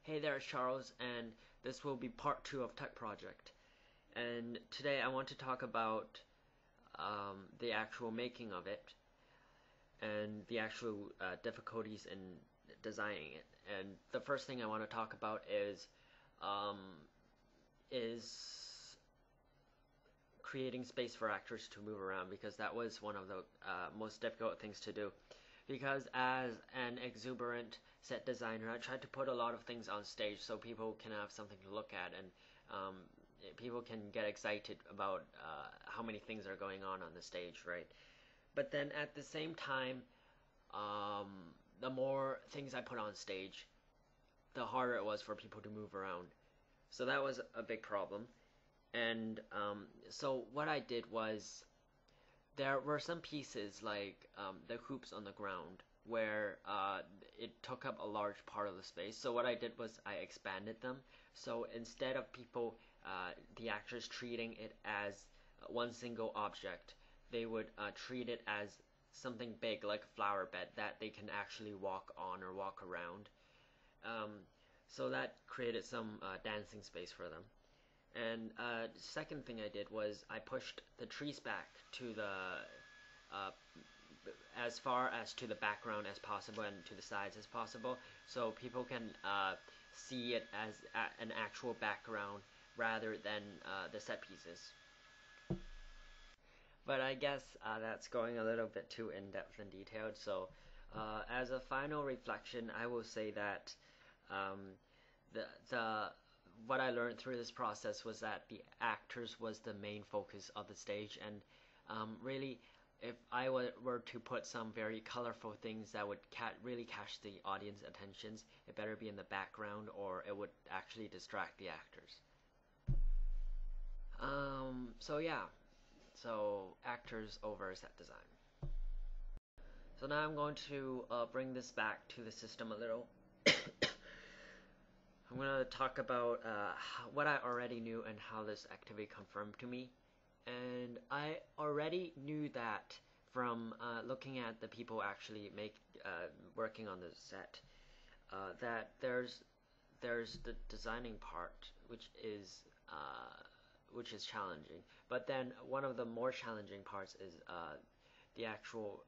Hey there, Charles, and this will be part 2 of Tech Project. And today I want to talk about the actual making of it and the actual difficulties in designing it. And the first thing I want to talk about um, is creating space for actors to move around, because that was one of the most difficult things to do. Because as an exuberant set designer, I tried to put a lot of things on stage so people can have something to look at, and um, people can get excited about how many things are going on the stage, right? But then at the same time, um, the more things I put on stage, the harder it was for people to move around. So that was a big problem. And so what I did was there were some pieces like the hoops on the ground where it took up a large part of the space. So what I did was I expanded them. So instead of people, the actors treating it as one single object, they would treat it as something big like a flower bed that they can actually walk on or walk around. Um, so that created some dancing space for them. And second thing I did was I pushed the trees back to the uh, as far as to the background as possible and to the sides as possible, so people can see it as an actual background rather than the set pieces. But I guess that's going a little bit too in depth and detailed. So as a final reflection, I will say that um, the what I learned through this process was that the actors was the main focus of the stage, and really, if I were to put some very colorful things that would really catch the audience attentions, it better be in the background or it would actually distract the actors. So yeah, so actors over set design. So now I'm going to bring this back to the system a little. I'm going to talk about what I already knew and how this activity confirmed to me. And I already knew that from looking at the people actually working on the set, that there's the designing part, which is challenging. But then one of the more challenging parts is the actual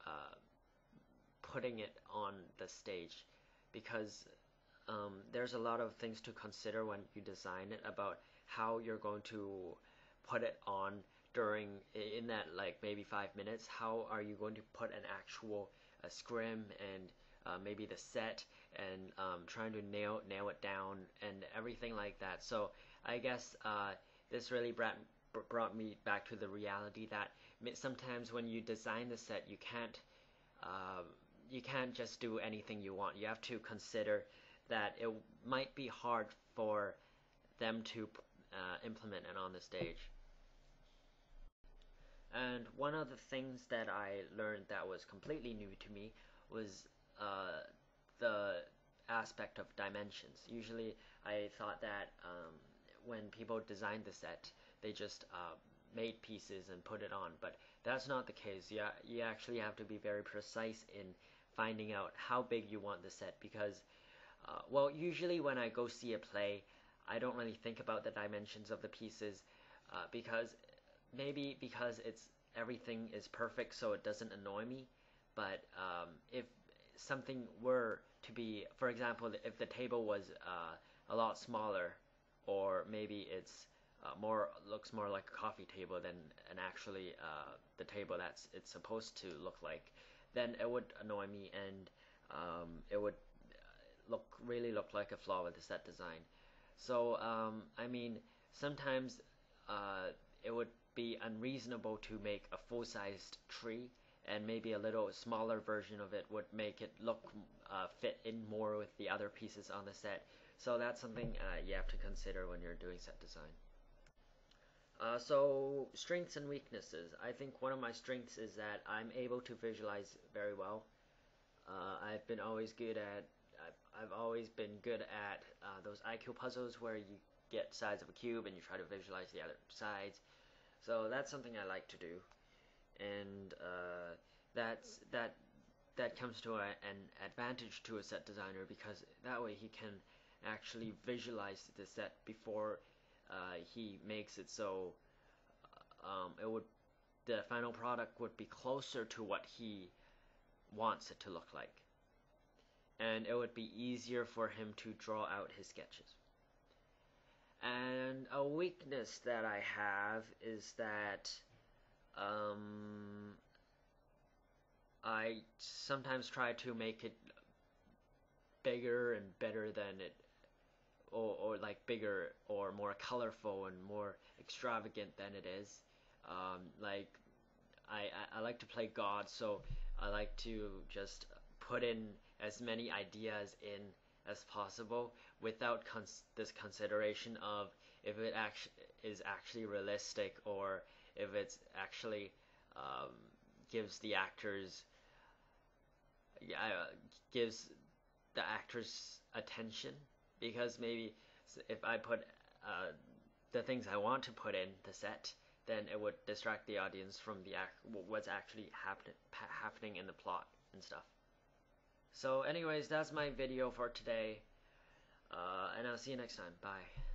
putting it on the stage, because there's a lot of things to consider when you design it about how you're going to put it on during in that like maybe 5 minutes. How are you going to put an actual scrim and maybe the set, and trying to nail it down and everything like that. So I guess this really brought me back to the reality that sometimes when you design the set, uh, you can't just do anything you want. You have to consider that it might be hard for them to implement it on the stage. And one of the things that I learned that was completely new to me was the aspect of dimensions. Usually, I thought that when people designed the set, they just made pieces and put it on, but that's not the case. You actually have to be very precise in finding out how big you want the set, because well, usually when I go see a play, I don't really think about the dimensions of the pieces, because maybe because it's everything is perfect, so it doesn't annoy me. But if something were to be, for example, if the table was a lot smaller, or maybe it's more looks more like a coffee table than an actually the table it's supposed to look like, then it would annoy me, and it would look like a flaw with the set design. So I mean, sometimes it would be unreasonable to make a full-sized tree, and maybe a little smaller version of it would make it look fit in more with the other pieces on the set. So that's something you have to consider when you're doing set design. So strengths and weaknesses. I think one of my strengths is that I'm able to visualize very well. I've been always good at I've always been good at those IQ puzzles where you get sides of a cube and you try to visualize the other sides. So that's something I like to do, and that comes to an advantage to a set designer, because that way he can actually visualize the set before he makes it, so it would the final product would be closer to what he wants it to look like, and it would be easier for him to draw out his sketches. And a weakness that I have is that I sometimes try to make it bigger and better than it, or like bigger or more colorful and more extravagant than it is. Like I like to play God, so I like to just put in as many ideas in as possible without this consideration of if it is actually realistic, or if it's actually gives the actors gives the actors attention, because maybe if I put the things I want to put in the set, then it would distract the audience from what's actually happening in the plot and stuff. So anyways, that's my video for today, and I'll see you next time. Bye.